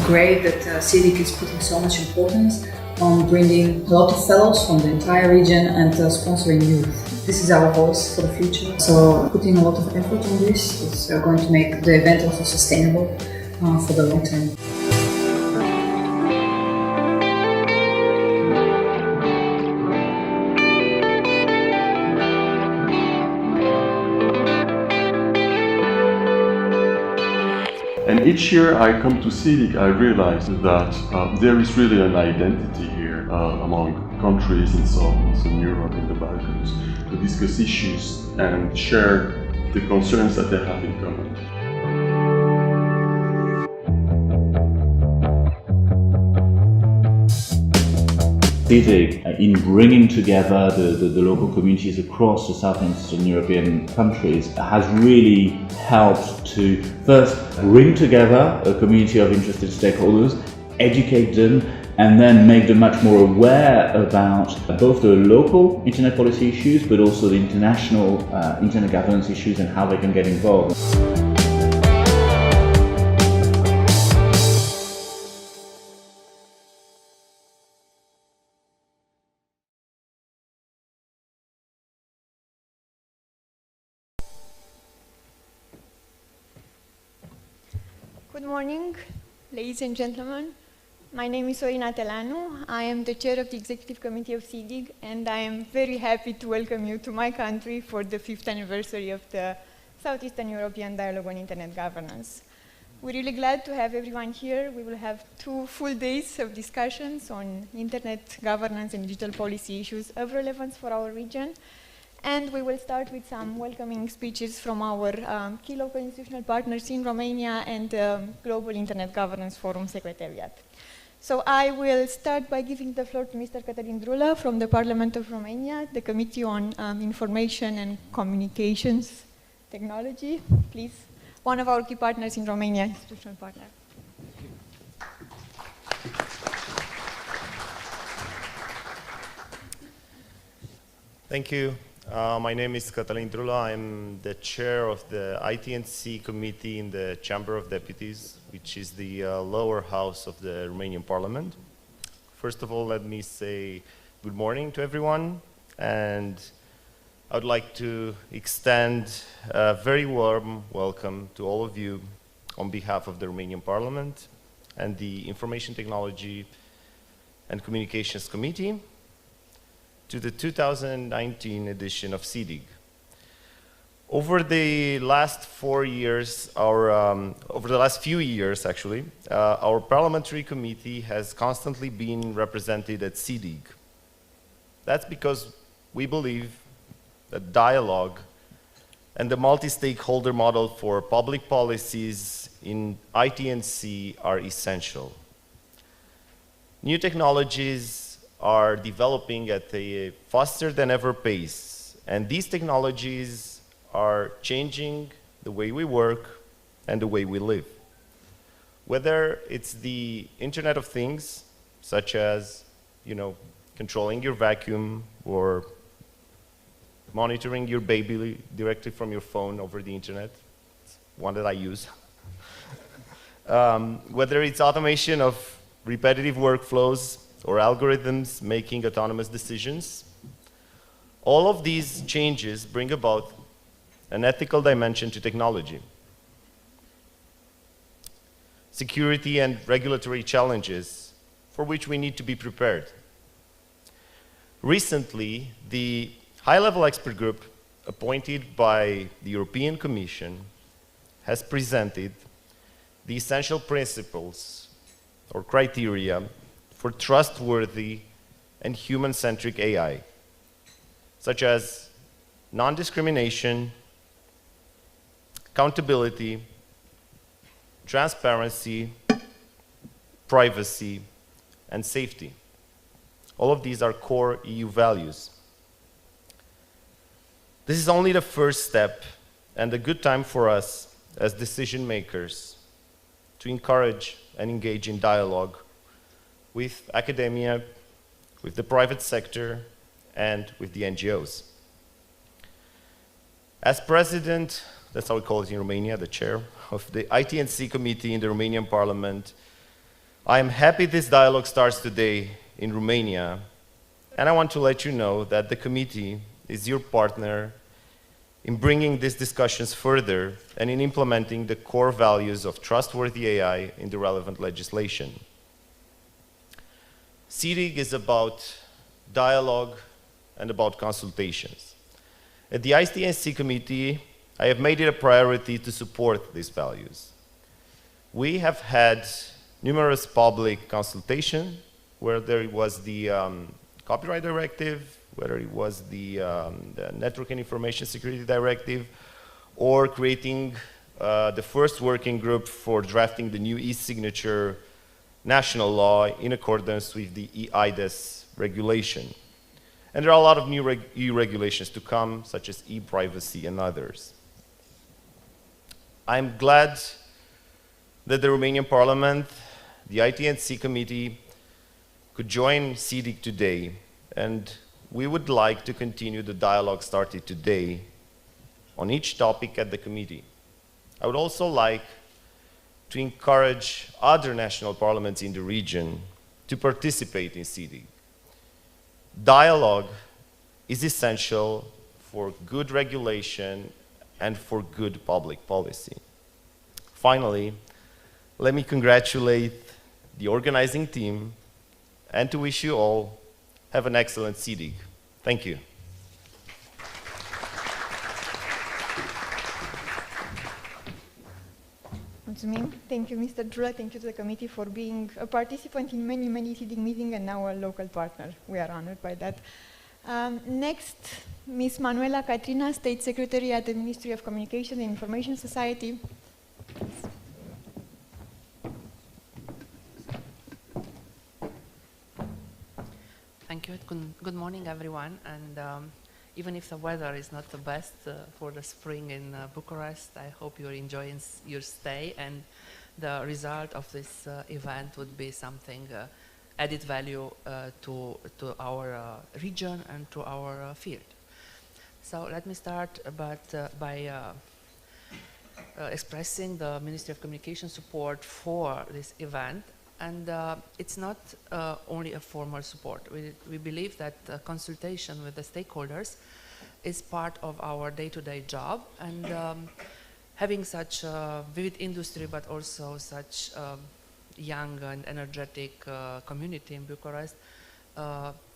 great that SEEDIG is putting so much importance on bringing a lot of fellows from the entire region and sponsoring youth. This is our voice for the future. So putting a lot of effort on this is going to make the event also sustainable for the long term. And each year I come to SEEDIG, I realize that there is really an identity here among countries in Southern Europe and the Balkans to discuss issues and share the concerns that they have in common. SEEDIG, in bringing together the local communities across the South and Eastern European countries, has really helped to first bring together a community of interested stakeholders, educate them, and then make them much more aware about both the local internet policy issues, but also the international internet governance issues and how they can get involved. Good morning, ladies and gentlemen. My name is Sorina Teleanu. I am the chair of the Executive Committee of SEEDIG, and I am very happy to welcome you to my country for the 5th anniversary of the Southeastern European Dialogue on Internet Governance. We're really glad to have everyone here. We will have 2 full days of discussions on internet governance and digital policy issues of relevance for our region. And we will start with some welcoming speeches from our key local institutional partners in Romania and Global Internet Governance Forum Secretariat. So I will start by giving the floor to Mr. Cătălin Drulă from the Parliament of Romania, the Committee on Information and Communications Technology. Please, one of our key partners in Romania, institutional partner. Thank you. My name is Cătălin Drulă. I'm the chair of the IT&C committee in the Chamber of Deputies, which is the lower house of the Romanian Parliament. First of all, let me say good morning to everyone, and I would like to extend a very warm welcome to all of you on behalf of the Romanian Parliament and the Information Technology and Communications Committee to the 2019 edition of SEEDIG. Over the last 4 years, over the last few years actually, our parliamentary committee has constantly been represented at SEEDIG. That's because we believe that dialogue and the multi-stakeholder model for public policies in IT&C are essential. New technologies are developing at a faster than ever pace, and these technologies are changing the way we work and the way we live. Whether it's the Internet of Things, such as, controlling your vacuum or monitoring your baby directly from your phone over the internet, it's one that I use. Whether it's automation of repetitive workflows or algorithms making autonomous decisions, all of these changes bring about an ethical dimension to technology. Security and regulatory challenges for which we need to be prepared. Recently, the high-level expert group appointed by the European Commission has presented the essential principles or criteria for trustworthy and human-centric AI, such as non-discrimination, accountability, transparency, privacy, and safety. All of these are core EU values. This is only the first step and a good time for us as decision makers to encourage and engage in dialogue with academia, with the private sector, and with the NGOs. As president, that's how we call it in Romania, the chair of the IT&C committee in the Romanian Parliament, I am happy this dialogue starts today in Romania, and I want to let you know that the committee is your partner in bringing these discussions further and in implementing the core values of trustworthy AI in the relevant legislation. SEEDIG is about dialogue and about consultations. At the ITNC committee, I have made it a priority to support these values. We have had numerous public consultations, where there was the Copyright Directive, whether it was the Network and Information Security Directive, or creating the first working group for drafting the new e-signature national law in accordance with the e-IDAS regulation. And there are a lot of new EU regulations to come, such as e-privacy and others. I'm glad that the Romanian Parliament, the ITNC committee, could join SEEDIG today, and we would like to continue the dialogue started today on each topic at the committee. I would also like to encourage other national parliaments in the region to participate in SEEDIG. Dialogue is essential for good regulation and for good public policy. Finally, let me congratulate the organizing team and to wish you all have an excellent SEEDIG. Thank you. Mulțumim. Thank you, Mr. Drulă. Thank you to the committee for being a participant in many, many SEEDIG meetings and now a local partner. We are honored by that. Next, Ms. Manuela Catrina, State Secretary at the Ministry of Communication and Information Society. Thank you. Good morning, everyone. And even if the weather is not the best for the spring in Bucharest, I hope you're enjoying your stay, and the result of this event would be something added value to our region and to our field. So let me start by expressing the Ministry of Communication support for this event. And it's not only a formal support. We believe that consultation with the stakeholders is part of our day-to-day job, and having such a vivid industry but also such young and energetic community in Bucharest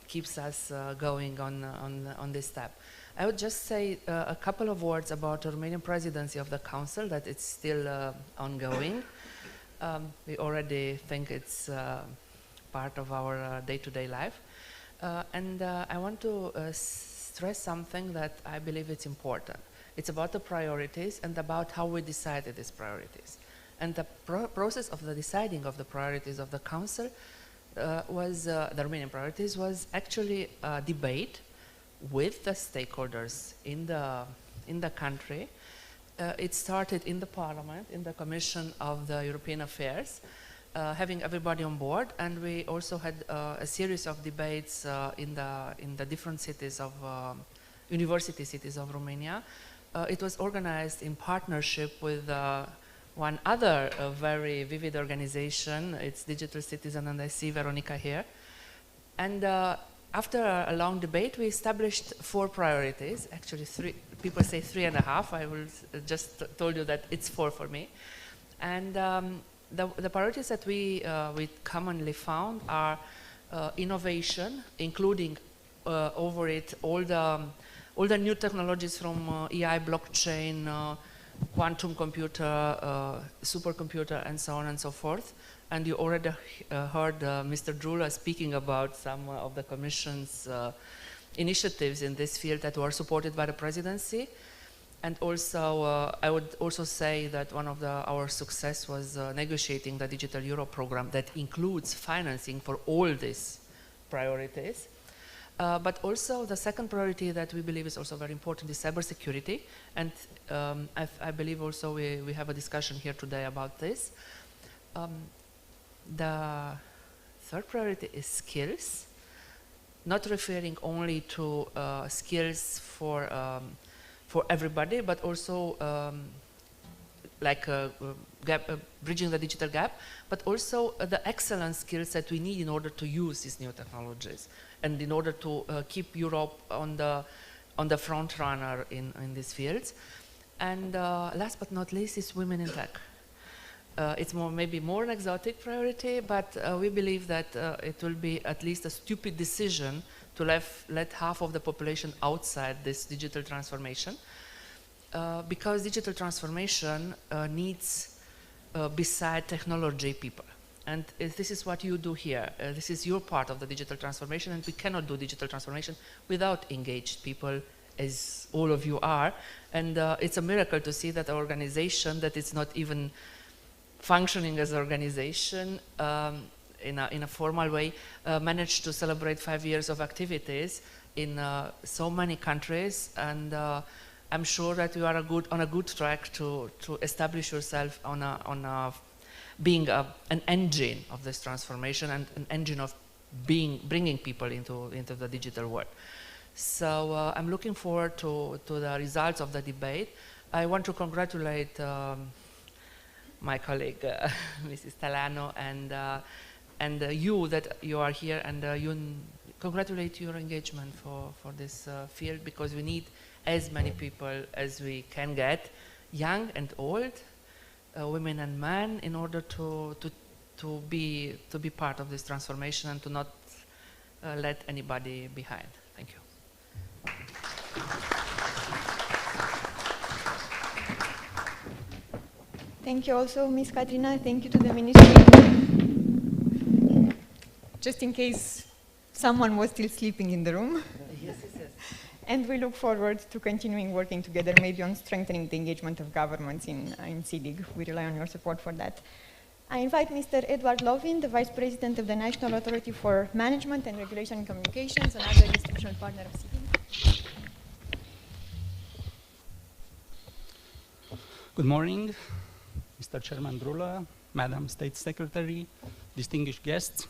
keeps us going on this step. I would just say a couple of words about the Romanian presidency of the Council, that it's still ongoing. We already think it's part of our day-to-day life. And I want to stress something that I believe it's important. It's about the priorities and about how we decided these priorities. And the process of the deciding of the priorities of the Council was, the Romanian priorities, was actually a debate with the stakeholders in the country. It started in the Parliament, in the Commission of the European Affairs, having everybody on board, and we also had a series of debates in the different cities of university cities of Romania. It was organized in partnership with one other very vivid organization. It's Digital Citizen, and I see Veronica here. And after a long debate, we established 4 priorities, actually 3. People say 3.5. I will just told you that it's 4 for me. And the priorities that we commonly found are innovation, including over it all the new technologies from AI, blockchain, quantum computer, supercomputer, and so on and so forth. And you already heard Mr. Drulă speaking about some of the Commission's initiatives in this field that were supported by the presidency. And also, I would also say that one of our success was negotiating the Digital Euro program that includes financing for all these priorities. But also, the second priority that we believe is also very important is cybersecurity. And I believe also we have a discussion here today about this. The third priority is skills, not referring only to skills for everybody, but also like bridging the digital gap, but also the excellent skills that we need in order to use these new technologies and in order to keep Europe on the front runner in these fields. And last but not least is women in tech. It's maybe more an exotic priority, but we believe that it will be at least a stupid decision to let half of the population outside this digital transformation, because digital transformation needs, beside technology, people. And this is what you do here. This is your part of the digital transformation, and we cannot do digital transformation without engaged people, as all of you are. And it's a miracle to see that an organization that is not even functioning as an organization in a formal way managed to celebrate 5 years of activities in so many countries. And I'm sure that you are on a good track to establish yourself on being an engine of this transformation and an engine of bringing people into the digital world. So I'm looking forward to the results of the debate. I want to congratulate my colleague, Mrs. Teleanu, and you that you are here, and congratulate your engagement for this field, because we need as many people as we can get, young and old, women and men, in order to be part of this transformation and to not let anybody behind. Thank you. Thank you also, Ms. Catrina. Thank you to the Ministry. Just in case someone was still sleeping in the room. Yes, yes, yes. And we look forward to continuing working together, maybe on strengthening the engagement of governments in SEEDIG. We rely on your support for that. I invite Mr. Eduard Lovin, the Vice President of the National Authority for Management and Regulation in Communications, another institutional partner of SEEDIG. Good morning, Mr. Chairman Drulă, Madam State Secretary, distinguished guests.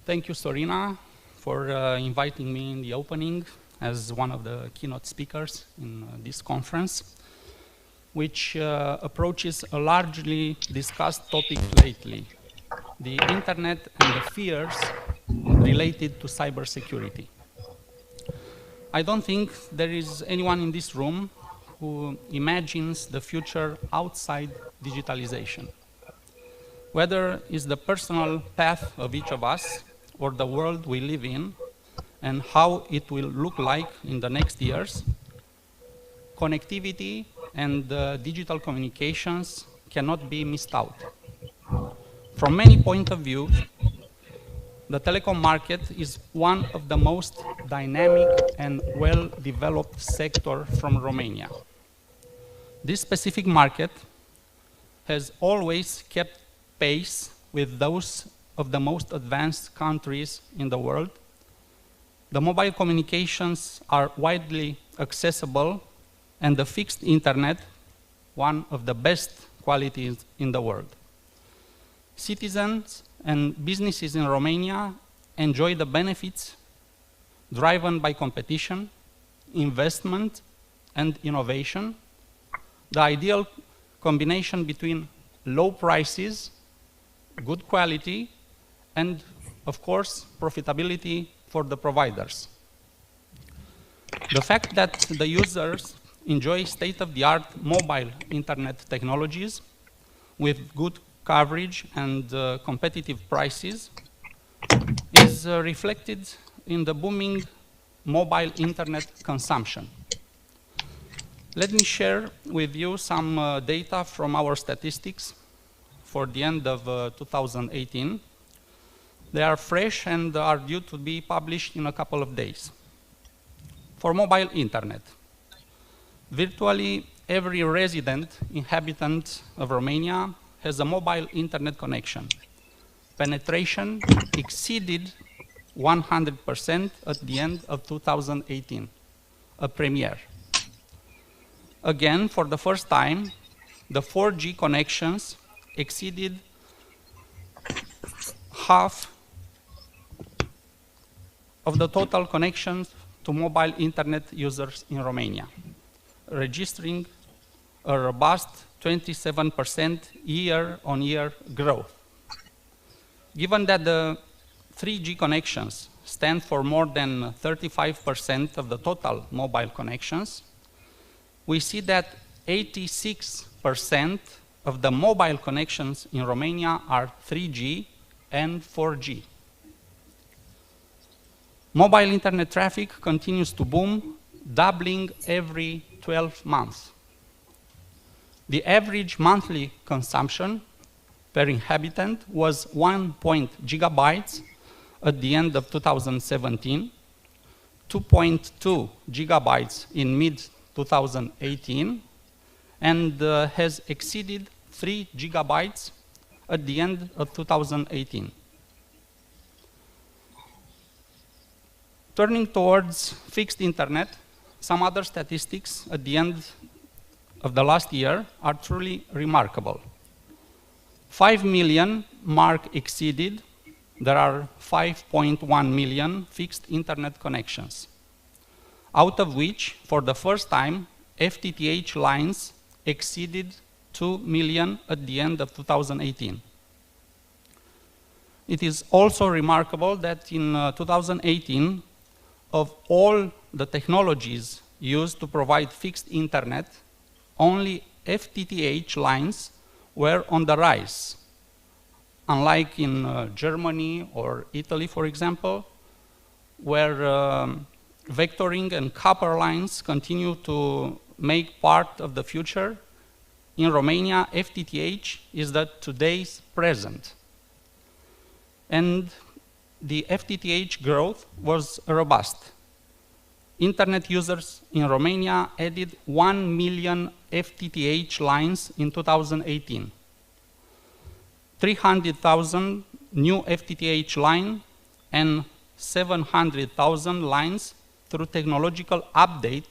Thank you, Sorina, for inviting me in the opening as one of the keynote speakers in this conference, which approaches a largely discussed topic lately, the internet and the fears related to cybersecurity. I don't think there is anyone in this room who imagines the future outside digitalization. Whether it's the personal path of each of us or the world we live in and how it will look like in the next years, connectivity and digital communications cannot be missed out. From many points of view, the telecom market is one of the most dynamic and well-developed sector from Romania. This specific market has always kept pace with those of the most advanced countries in the world. The mobile communications are widely accessible, and the fixed internet, one of the best qualities in the world. Citizens and businesses in Romania enjoy the benefits driven by competition, investment, and innovation, the ideal combination between low prices, good quality, and, of course, profitability for the providers. The fact that the users enjoy state-of-the-art mobile internet technologies with good coverage and competitive prices is reflected in the booming mobile internet consumption. Let me share with you some data from our statistics for the end of 2018. They are fresh and are due to be published in a couple of days. For mobile internet, virtually every inhabitant of Romania has a mobile internet connection. Penetration exceeded 100% at the end of 2018, a premiere. Again, for the first time, the 4G connections exceeded half of the total connections to mobile internet users in Romania, registering a robust 27% year-on-year growth. Given that the 3G connections stand for more than 35% of the total mobile connections, we see that 86% of the mobile connections in Romania are 3G and 4G. Mobile internet traffic continues to boom, doubling every 12 months. The average monthly consumption per inhabitant was 1 gigabytes at the end of 2017, 2.2 gigabytes in mid-2018, and has exceeded 3 gigabytes at the end of 2018. Turning towards fixed internet, some other statistics at the end of the last year are truly remarkable. 5 million mark exceeded. There are 5.1 million fixed internet connections, out of which, for the first time, FTTH lines exceeded 2 million at the end of 2018. It is also remarkable that in 2018, of all the technologies used to provide fixed internet, only FTTH lines were on the rise. Unlike in Germany or Italy, for example, where vectoring and copper lines continue to make part of the future, in Romania, FTTH is the today's present. And the FTTH growth was robust. Internet users in Romania added 1 million FTTH lines in 2018. 300,000 new FTTH line and 700,000 lines through technological update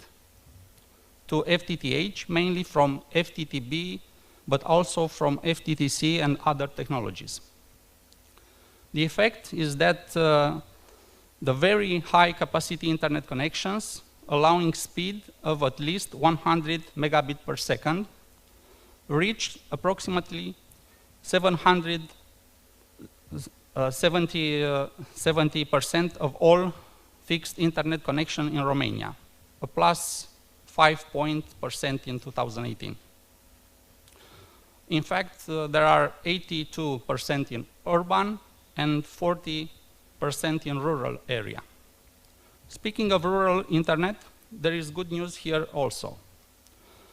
to FTTH, mainly from FTTB, but also from FTTC and other technologies. The effect is that the very high capacity internet connections, allowing speed of at least 100 megabit per second, reached approximately 70% of all fixed internet connection in Romania, a plus 5% in 2018. In fact, there are 82% in urban and 40% in rural area. Speaking of rural internet, there is good news here also.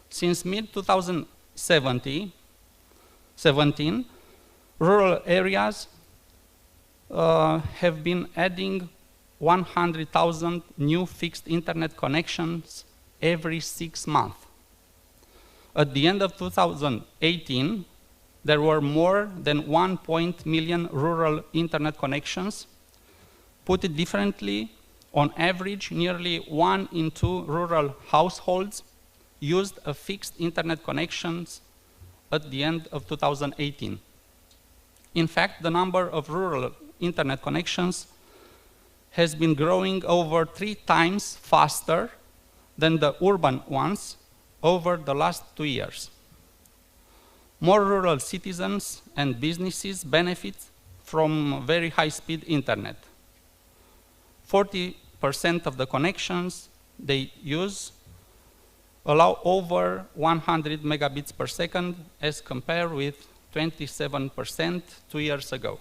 Since mid-2017, rural areas have been adding 100,000 new fixed internet connections every 6 months. At the end of 2018, there were more than 1 million rural internet connections. Put it differently, on average, nearly 1 in 2 rural households used a fixed internet connections at the end of 2018. In fact, the number of rural internet connections has been growing over 3 times faster than the urban ones over the last 2 years. More rural citizens and businesses benefit from very high-speed internet. 40% of the connections they use allow over 100 megabits per second as compared with 27% 2 years ago.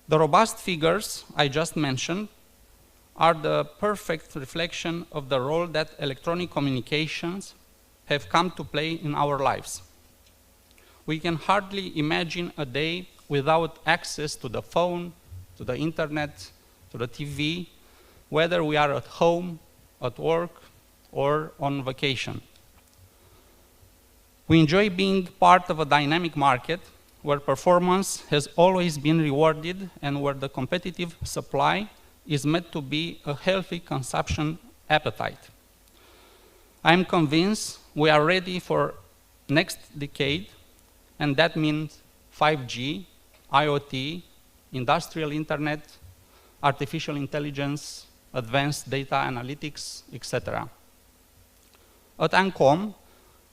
The robust figures I just mentioned are the perfect reflection of the role that electronic communications have come to play in our lives. We can hardly imagine a day without access to the phone, to the internet, to the TV, whether we are at home, at work, or on vacation. We enjoy being part of a dynamic market where performance has always been rewarded and where the competitive supply is meant to be a healthy consumption appetite. I am convinced we are ready for next decade, and that means 5G, IoT, industrial internet, artificial intelligence, advanced data analytics, etc. At ANCOM,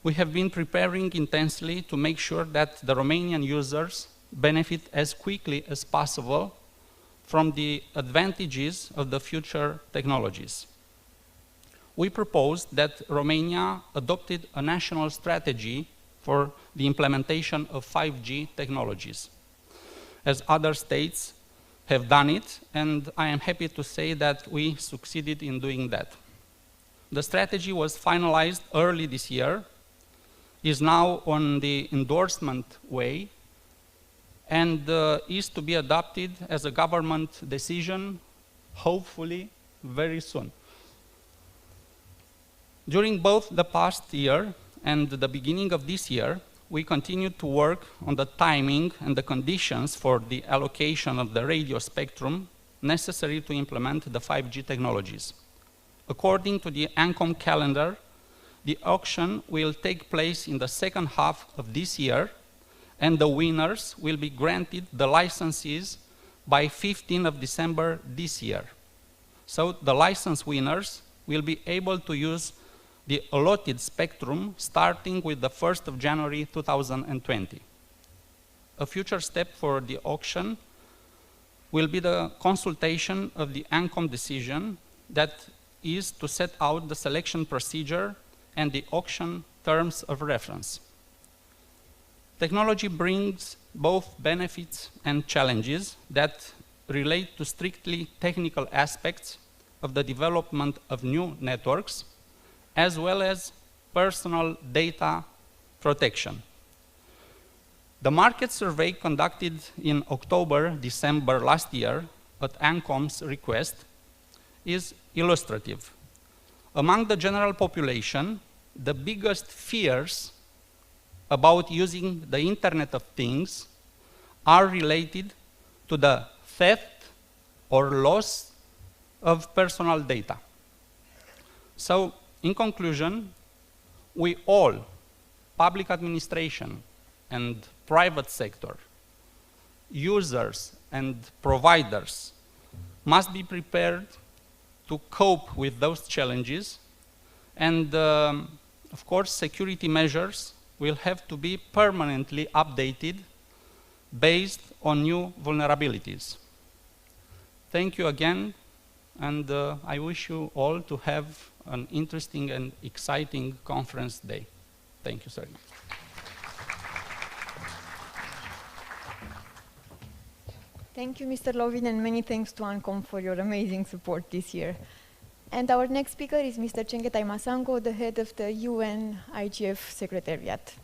we have been preparing intensely to make sure that the Romanian users benefit as quickly as possible from the advantages of the future technologies. We proposed that Romania adopted a national strategy for the implementation of 5G technologies, as other states have done it, and I am happy to say that we succeeded in doing that. The strategy was finalized early this year, is now on the endorsement way, and is to be adopted as a government decision, hopefully very soon. During both the past year and the beginning of this year, we continued to work on the timing and the conditions for the allocation of the radio spectrum necessary to implement the 5G technologies. According to the ANCOM calendar, the auction will take place in the second half of this year, and the winners will be granted the licenses by 15th of December this year. So the license winners will be able to use the allotted spectrum starting with the 1st of January 2020. A future step for the auction will be the consultation of the ANCOM decision that is to set out the selection procedure and the auction terms of reference. Technology brings both benefits and challenges that relate to strictly technical aspects of the development of new networks, as well as personal data protection. The market survey conducted in October-December last year at ANCOM's request is illustrative. Among the general population, the biggest fears about using the Internet of Things are related to the theft or loss of personal data. So, in conclusion, we all, public administration and private sector, users and providers, must be prepared to cope with those challenges, and of course, security measures will have to be permanently updated based on new vulnerabilities. Thank you again, and I wish you all to have an interesting and exciting conference day. Thank you, Sorina. Thank you, Mr. Lovin, and many thanks to ANCOM for your amazing support this year. And our next speaker is Mr. Chengetai Masango, the head of the UN IGF Secretariat.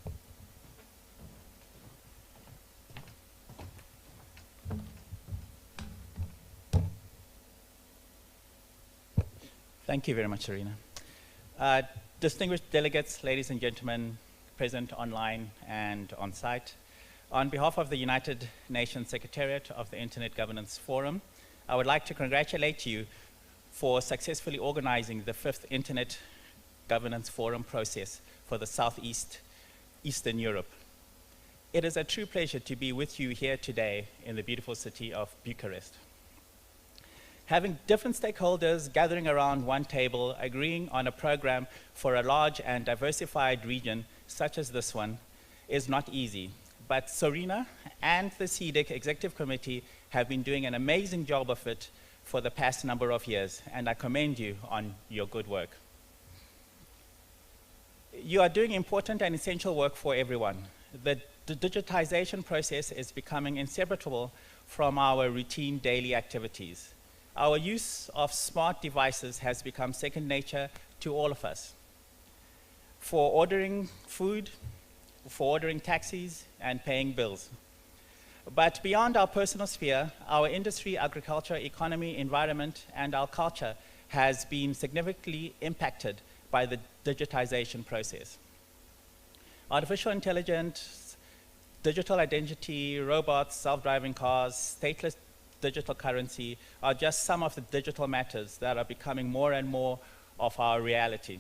Thank you very much, Sorina. Distinguished delegates, ladies and gentlemen, present online and on site, on behalf of the United Nations Secretariat of the Internet Governance Forum, I would like to congratulate you for successfully organizing the 5th Internet Governance Forum process for the Eastern Europe. It is a true pleasure to be with you here today in the beautiful city of Bucharest. Having different stakeholders gathering around one table, agreeing on a program for a large and diversified region such as this one is not easy. But Sorina and the SEEDIG Executive Committee have been doing an amazing job of it for the past number of years, and I commend you on your good work. You are doing important and essential work for everyone. The digitization process is becoming inseparable from our routine daily activities. Our use of smart devices has become second nature to all of us. For ordering food, for ordering taxis, and paying bills. But beyond our personal sphere, our industry, agriculture, economy, environment, and our culture has been significantly impacted by the digitization process. Artificial intelligence, digital identity, robots, self-driving cars, stateless digital currency are just some of the digital matters that are becoming more and more of our reality.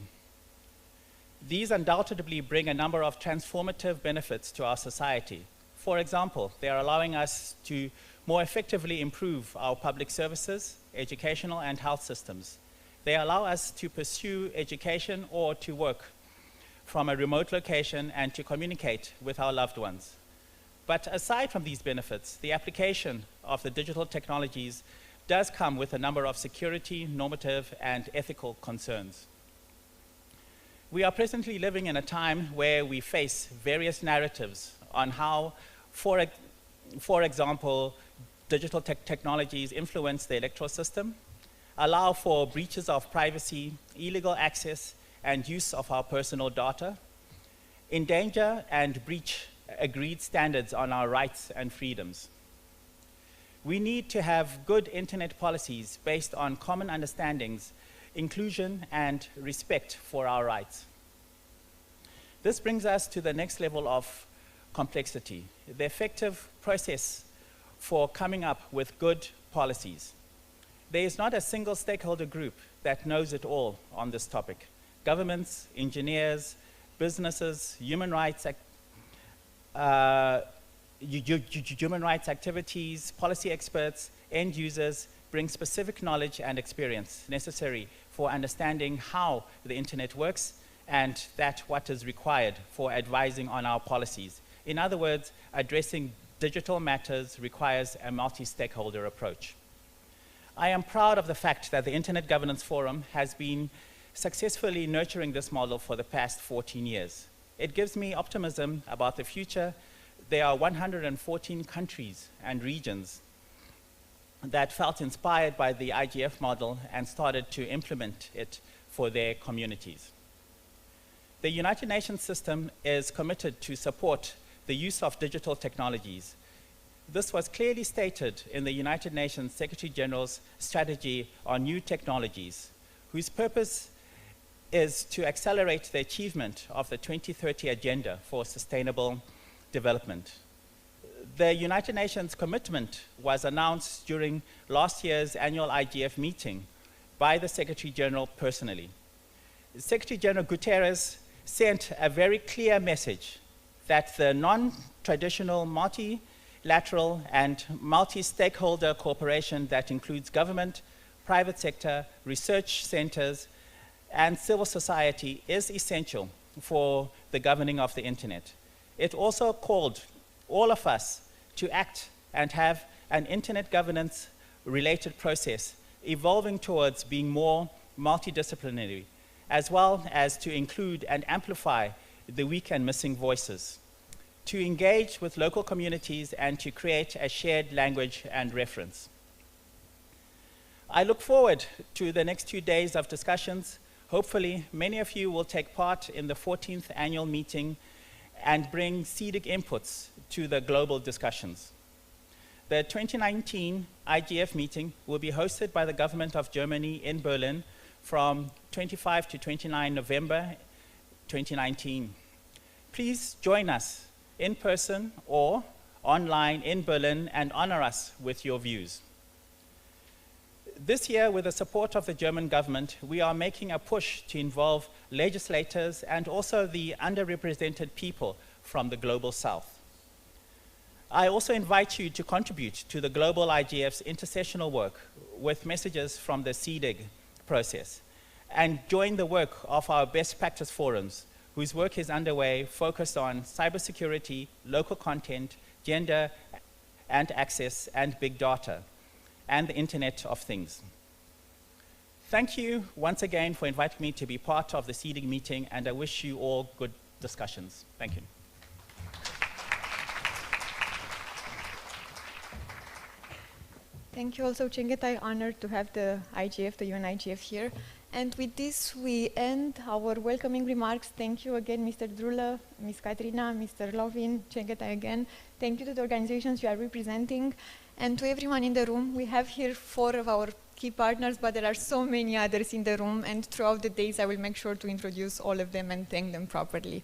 These undoubtedly bring a number of transformative benefits to our society. For example, they are allowing us to more effectively improve our public services, educational and health systems. They allow us to pursue education or to work from a remote location and to communicate with our loved ones. But aside from these benefits, the application of the digital technologies does come with a number of security, normative, and ethical concerns. We are presently living in a time where we face various narratives on how, for example, digital technologies influence the electoral system, allow for breaches of privacy, illegal access and use of our personal data, endanger and breach agreed standards on our rights and freedoms. We need to have good internet policies based on common understandings, inclusion and respect for our rights. This brings us to the next level of complexity, the effective process for coming up with good policies. There is not a single stakeholder group that knows it all on this topic. Governments, engineers, businesses, human rights activities, policy experts, end users bring specific knowledge and experience necessary for understanding how the internet works and what is required for advising on our policies. In other words, addressing digital matters requires a multi-stakeholder approach. I am proud of the fact that the Internet Governance Forum has been successfully nurturing this model for the past 14 years. It gives me optimism about the future. There are 114 countries and regions that felt inspired by the IGF model and started to implement it for their communities. The United Nations system is committed to support the use of digital technologies. This was clearly stated in the United Nations Secretary General's strategy on new technologies, whose purpose is to accelerate the achievement of the 2030 Agenda for Sustainable Development. The United Nations commitment was announced during last year's annual IGF meeting by the Secretary General personally. Secretary General Guterres sent a very clear message that the non-traditional multilateral and multi-stakeholder cooperation that includes government, private sector, research centers, and civil society is essential for the governing of the internet. It also called all of us to act and have an internet governance related process evolving towards being more multidisciplinary, as well as to include and amplify the weak and missing voices, to engage with local communities and to create a shared language and reference. I look forward to the next 2 days of discussions. Hopefully, many of you will take part in the 14th annual meeting and bring SEEDIG inputs to the global discussions. The 2019 IGF meeting will be hosted by the government of Germany in Berlin from 25 to 29 November 2019. Please join us in person or online in Berlin and honor us with your views. This year, with the support of the German government, we are making a push to involve legislators and also the underrepresented people from the Global South. I also invite you to contribute to the Global IGF's intercessional work with messages from the SEEDIG process and join the work of our best practice forums, whose work is underway focused on cybersecurity, local content, gender and access, and big data, and the Internet of Things. Thank you once again for inviting me to be part of the SEEDIG meeting, and I wish you all good discussions. Thank you. Thank you also, Chengetai. Honored to have the IGF, the UN IGF here. And with this, we end our welcoming remarks. Thank you again, Mr. Drulă, Ms. Catrina, Mr. Lovin, Chengetai again. Thank you to the organizations you are representing. And to everyone in the room. We have here 4 of our key partners, but there are so many others in the room. And throughout the days, I will make sure to introduce all of them and thank them properly.